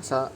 Bentar.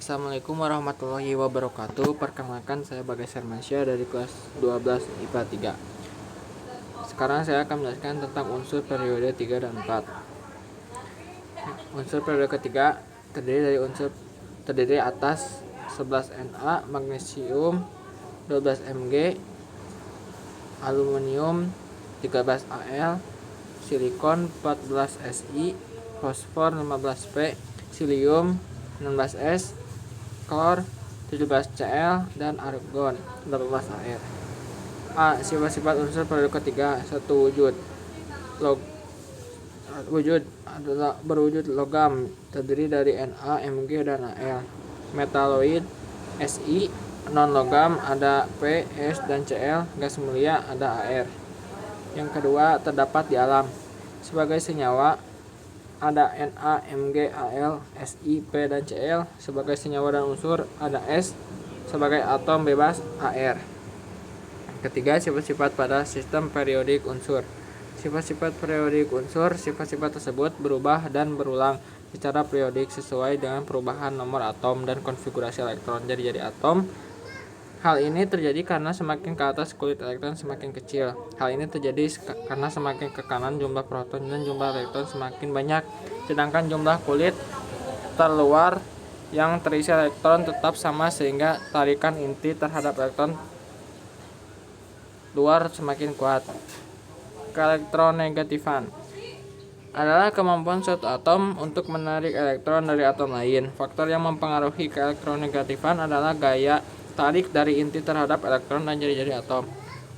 Assalamualaikum warahmatullahi wabarakatuh. Perkenalkan, saya Bagas Hermansyah dari kelas 12 IPA 3. Sekarang saya akan menjelaskan tentang unsur periode 3 dan 4. Unsur periode ketiga terdiri atas 11 Na, magnesium 12 Mg, aluminium 13 Al, silikon 14 Si, fosfor 15 P, silium 16 S, klor 17 Cl, dan argon 18 Air. A. Sifat-sifat unsur periode ketiga. 1. Wujud adalah berwujud logam, terdiri dari Na, Mg, dan Al. Metaloid Si. Non-logam ada P, S, dan Cl. Gas mulia ada Air. Yang kedua, terdapat di alam. Sebagai senyawa ada Na, Mg, Al, Si, P, dan Cl. Sebagai senyawa dan unsur ada S. Sebagai atom bebas Ar. Ketiga, sifat-sifat pada sistem periodik unsur. Sifat-sifat periodik unsur, sifat-sifat tersebut berubah dan berulang secara periodik sesuai dengan perubahan nomor atom dan konfigurasi elektron jadi atom. Hal ini terjadi karena semakin ke atas kulit elektron semakin kecil. Hal ini terjadi karena semakin ke kanan jumlah proton dan jumlah elektron semakin banyak, sedangkan jumlah kulit terluar yang terisi elektron tetap sama sehingga tarikan inti terhadap elektron luar semakin kuat. Keelektronegatifan adalah kemampuan suatu atom untuk menarik elektron dari atom lain. Faktor yang mempengaruhi keelektronegatifan adalah gaya tarik dari inti terhadap elektron dan jari-jari atom.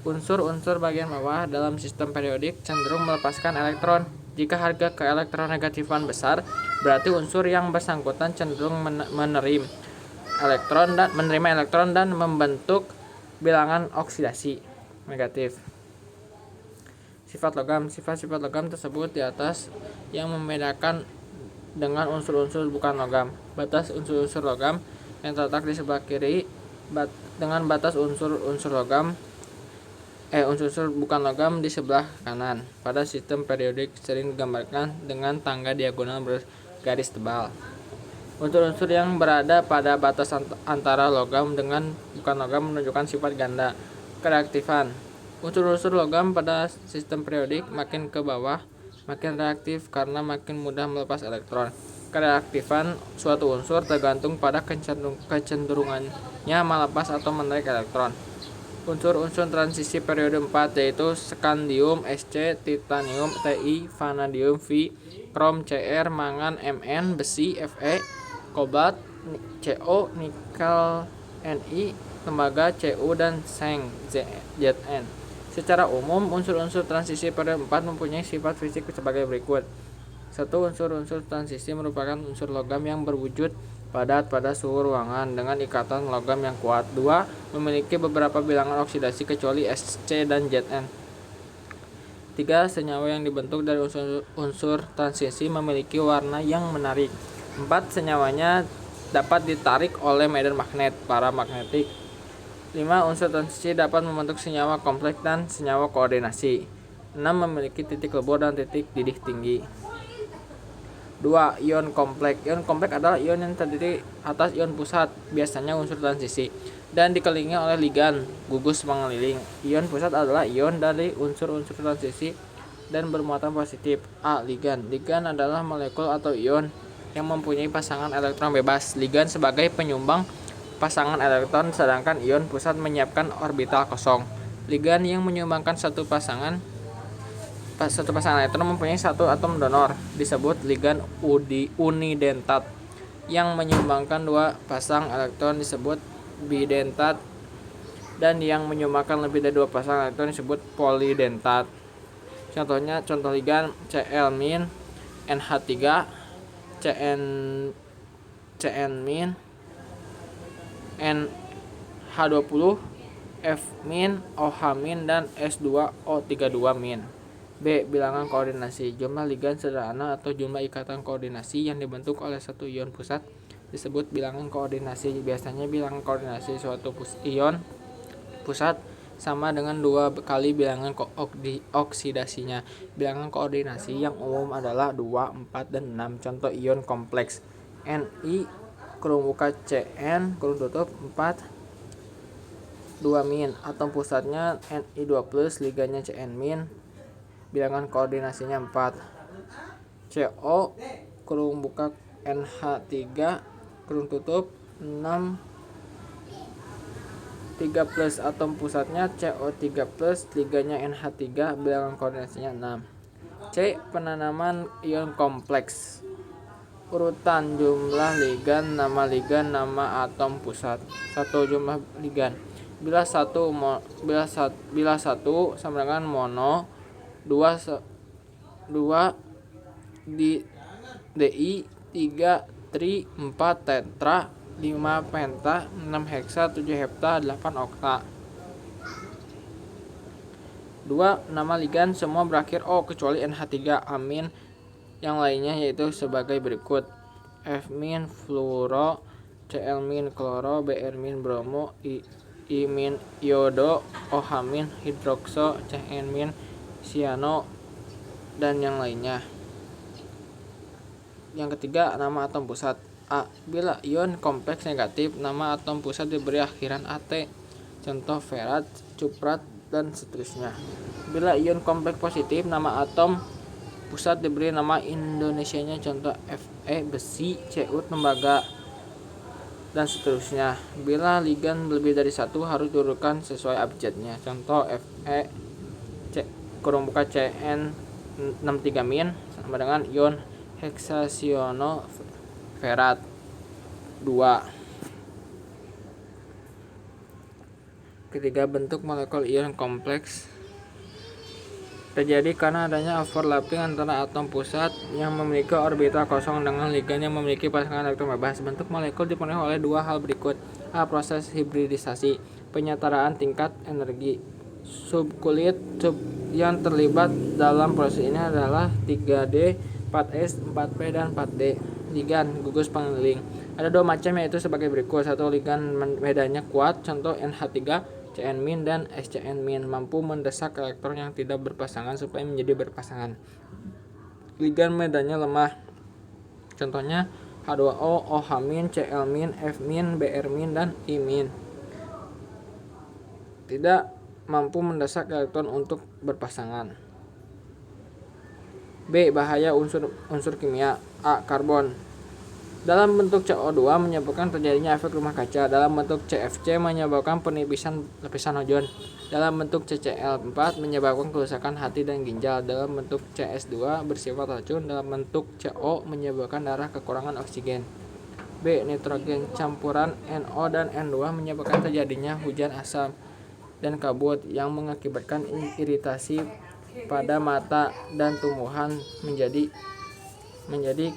Unsur-unsur bagian bawah dalam sistem periodik cenderung melepaskan elektron. Jika harga keelektronegatifan besar, berarti unsur yang bersangkutan cenderung menerima elektron dan membentuk bilangan oksidasi negatif. Sifat logam. Sifat-sifat logam tersebut di atas yang membedakan dengan unsur-unsur bukan logam. Batas unsur-unsur logam yang terletak di sebelah kiri dengan batas unsur-unsur bukan logam di sebelah kanan. Pada sistem periodik sering digambarkan dengan tangga diagonal bergaris tebal. Unsur-unsur yang berada pada batas antara logam dengan bukan logam menunjukkan sifat ganda. Kereaktifan. Unsur-unsur logam pada sistem periodik makin ke bawah makin reaktif karena makin mudah melepas elektron. Kereaktifan suatu unsur tergantung pada kecenderungannya melepas atau menarik elektron. Unsur-unsur transisi periode 4 yaitu skandium Sc, titanium Ti, vanadium V, krom Cr, mangan Mn, besi Fe, kobalt Co, nikel Ni, tembaga Cu, dan seng Zn. Secara umum, unsur-unsur transisi periode 4 mempunyai sifat fisik sebagai berikut. 1. Unsur-unsur transisi merupakan unsur logam yang berwujud padat pada suhu ruangan dengan ikatan logam yang kuat. 2. Memiliki beberapa bilangan oksidasi kecuali Sc dan Zn. 3. Senyawa yang dibentuk dari unsur transisi memiliki warna yang menarik. 4. Senyawanya dapat ditarik oleh medan magnet paramagnetik. 5. Unsur transisi dapat membentuk senyawa kompleks dan senyawa koordinasi. 6. Memiliki titik lebur dan titik didih tinggi. 2. Ion kompleks. Ion kompleks adalah ion yang terdiri atas ion pusat, biasanya unsur transisi, dan dikelilingi oleh ligan, gugus pengeliling. Ion pusat adalah ion dari unsur-unsur transisi dan bermuatan positif. A. Ligan. Ligan adalah molekul atau ion yang mempunyai pasangan elektron bebas. Ligan sebagai penyumbang pasangan elektron, sedangkan ion pusat menyiapkan orbital kosong. Ligan yang menyumbangkan satu pasangan elektron mempunyai satu atom donor, disebut ligan unidentat. Yang menyumbangkan dua pasang elektron disebut bidentat, dan yang menyumbangkan lebih dari dua pasang elektron disebut polidentat. Contoh ligan Cl-, NH3, Cn-, NH20, F-, OH-, dan S2O32-. B. Bilangan koordinasi. Jumlah ligan sederhana atau jumlah ikatan koordinasi yang dibentuk oleh satu ion pusat disebut bilangan koordinasi. Biasanya bilangan koordinasi suatu ion pusat sama dengan 2 kali bilangan oksidasinya. Bilangan koordinasi yang umum adalah 2, 4, dan 6. Contoh ion kompleks. Ni kurung buka Cn kurung tutup 4 2-. Atom pusatnya Ni2+, liganya Cn-. Bilangan koordinasinya 4. Co kurung buka NH3 kurung tutup 6 3+. Atom pusatnya CO3+, liganya NH3, bilangan koordinasinya 6. C. Penanaman ion kompleks. Urutan jumlah ligan, nama atom pusat. 1. Jumlah ligan. Bila 1 sama dengan mono, 2 di Di, 3 tri, 4 tetra, 5 penta, 6 heksa, 7 hepta, 8 okta. 2. Nama ligan semua berakhir O kecuali NH3 amin yang lainnya, yaitu sebagai berikut: F- fluoro, Cl- kloro, Br- bromo, I- iodo, OH- hidrokso, Cn- siano, dan yang lainnya. Yang ketiga, nama atom pusat. A. Bila ion kompleks negatif, nama atom pusat diberi akhiran At. Contoh ferat, cuprat, dan seterusnya. Bila ion kompleks positif, nama atom pusat diberi nama Indonesianya. Contoh Fe, besi, Cu, tembaga, dan seterusnya. Bila ligan lebih dari 1, harus diurutkan sesuai abjadnya. Contoh Fe kurung buka Cn63- sama dengan ion heksasiono ferat 2. Ketiga, bentuk molekul ion kompleks terjadi karena adanya overlapping antara atom pusat yang memiliki orbital kosong dengan ligan yang memiliki pasangan elektron bebas. Bentuk molekul dipenuhi oleh 2 hal berikut. A. Proses hibridisasi, penyetaraan tingkat energi. Subkulit yang terlibat dalam proses ini adalah 3D, 4S, 4P, dan 4D. Ligan, gugus pengeliling. Ada 2 macam, yaitu sebagai berikut. 1. Ligan medannya kuat, contoh NH3, Cn- dan SCn- mampu mendesak elektron yang tidak berpasangan supaya menjadi berpasangan. Ligan medannya lemah, contohnya H2O, OH-, Cl-, F-, Br-, dan I-. Tidak mampu mendesak elektron untuk berpasangan. B. Bahaya unsur kimia. A. Karbon dalam bentuk CO2 menyebabkan terjadinya efek rumah kaca. Dalam bentuk CFC menyebabkan penipisan lapisan ozon. Dalam bentuk CCl4 menyebabkan kerusakan hati dan ginjal. Dalam bentuk CS2 bersifat racun. Dalam bentuk CO menyebabkan darah kekurangan oksigen. B. Nitrogen campuran NO dan N2 menyebabkan terjadinya hujan asam dan kabut yang mengakibatkan iritasi pada mata dan tumbuhan menjadi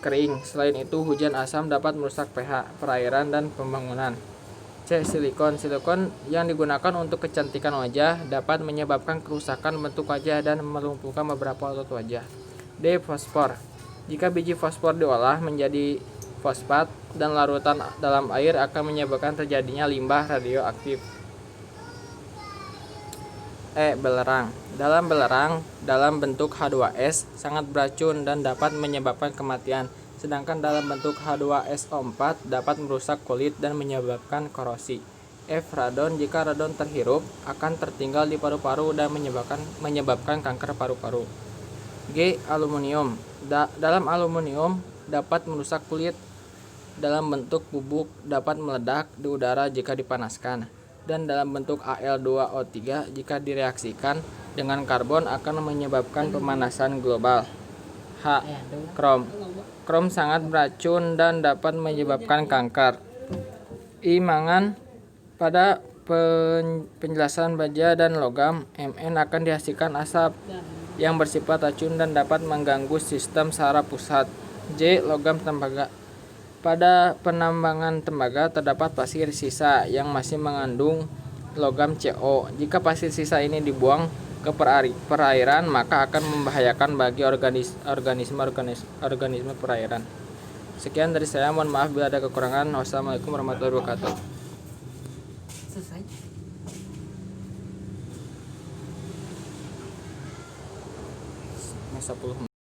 kering. Selain itu, hujan asam dapat merusak pH perairan dan pembangunan. C. Silikon yang digunakan untuk kecantikan wajah dapat menyebabkan kerusakan bentuk wajah dan melumpuhkan beberapa otot wajah. D. Fosfor. Jika biji fosfor diolah menjadi fosfat dan larutan dalam air akan menyebabkan terjadinya limbah radioaktif. E. Belerang. Dalam bentuk H2S sangat beracun dan dapat menyebabkan kematian, sedangkan dalam bentuk H2SO4 dapat merusak kulit dan menyebabkan korosi. F. Radon. Jika radon terhirup akan tertinggal di paru-paru dan menyebabkan kanker paru-paru. G. Aluminium. Dalam aluminium dapat merusak kulit. Dalam bentuk bubuk dapat meledak di udara jika dipanaskan, dan dalam bentuk Al2O3 jika direaksikan dengan karbon akan menyebabkan pemanasan global. H. Krom sangat beracun dan dapat menyebabkan kanker. I. Mangan. Pada penjelasan baja dan logam, Mn akan dihasilkan asap yang bersifat racun dan dapat mengganggu sistem saraf pusat. J. Logam tembaga. Pada penambangan tembaga terdapat pasir sisa yang masih mengandung logam Co. Jika pasir sisa ini dibuang ke perairan maka akan membahayakan bagi organisme perairan. Sekian dari saya, mohon maaf bila ada kekurangan. Wassalamualaikum warahmatullahi wabarakatuh. Selesai. 10